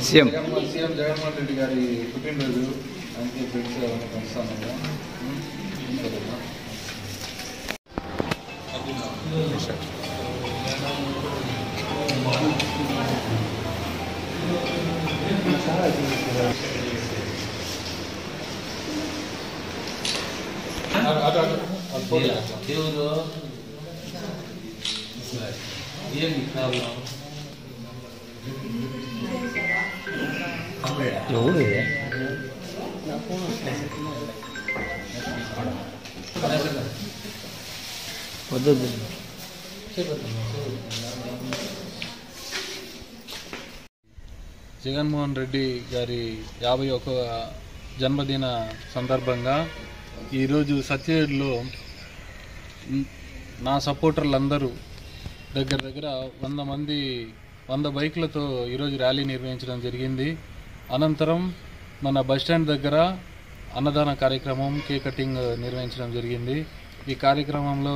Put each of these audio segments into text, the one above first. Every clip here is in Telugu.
సీఎం జగన్మోహన్ రెడ్డి గారి పుట్టినరోజు అందుకే ఫ్రెండ్స్ కలుస్తాను. ఎవరు వద్దు జగన్మోహన్ రెడ్డి గారి 51వ జన్మదిన సందర్భంగా ఈరోజు సత్యవేడులో నా సపోర్టర్లందరూ దగ్గర 100 బైకులతో ఈరోజు ర్యాలీ నిర్వహించడం జరిగింది. అనంతరం మన బస్టాండ్ దగ్గర అన్నదాన కార్యక్రమం, కేక్ కటింగ్ నిర్వహించడం జరిగింది. ఈ కార్యక్రమంలో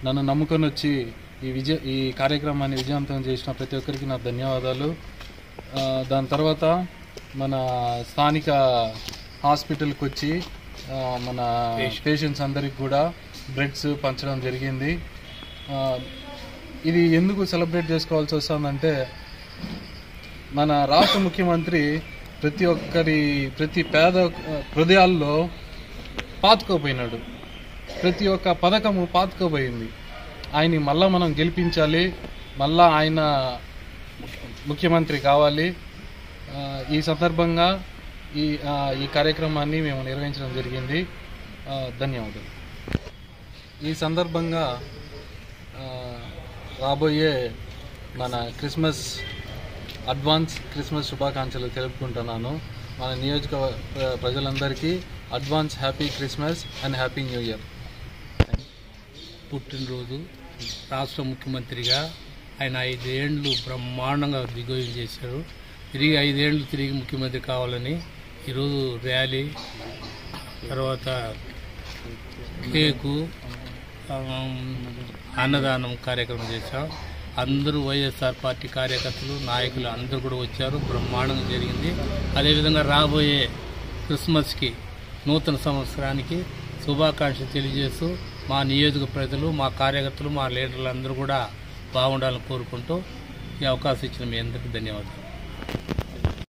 నన్ను నమ్ముకొని వచ్చి ఈ కార్యక్రమాన్ని విజయవంతం చేసిన ప్రతి ఒక్కరికి నా ధన్యవాదాలు. దాని తర్వాత మన స్థానిక హాస్పిటల్కి వచ్చి మన పేషెంట్స్ అందరికి కూడా బ్రెడ్స్ పంచడం జరిగింది. ఇది ఎందుకు సెలబ్రేట్ చేసుకోవాల్సి వస్తుందంటే మన రాష్ట్ర ముఖ్యమంత్రి ప్రతి పేద హృదయాల్లో పాతుకోపోయినాడు. ప్రతి ఒక్క పథకము పాతుకోపోయింది. ఆయన్ని మళ్ళా మనం గెలిపించాలి, మళ్ళా ఆయన ముఖ్యమంత్రి కావాలి. ఈ సందర్భంగా ఈ కార్యక్రమాన్ని మేము నిర్వహించడం జరిగింది. ధన్యవాదాలు. ఈ సందర్భంగా రాబోయే మన అడ్వాన్స్ క్రిస్మస్ శుభాకాంక్షలు తెలుపుకుంటున్నాను. మన నియోజకవర్గ ప్రజలందరికీ advance happy Christmas and happy new year. పుట్టినరోజు రాష్ట్ర ముఖ్యమంత్రిగా ఆయన 5 ఏళ్ళు బ్రహ్మాండంగా దిగ్విజయం చేశారు. తిరిగి 5 ఏళ్ళు తిరిగి ముఖ్యమంత్రి కావాలని ఈరోజు ర్యాలీ, తర్వాత కేకు, అన్నదానం కార్యక్రమం చేశాం. అందరూ వైఎస్ఆర్ పార్టీ కార్యకర్తలు, నాయకులు అందరూ కూడా వచ్చారు. బ్రహ్మాండంగా జరిగింది. అదేవిధంగా రాబోయే క్రిస్మస్కి, నూతన సంవత్సరానికి శుభాకాంక్షలు తెలియజేస్తూ మా నియోజక ప్రజలు, మా కార్యకర్తలు, మా లీడర్లు అందరూ కూడా బాగుండాలని కోరుకుంటూ ఈ అవకాశం ఇచ్చిన మీ అందరికీ ధన్యవాదాలు.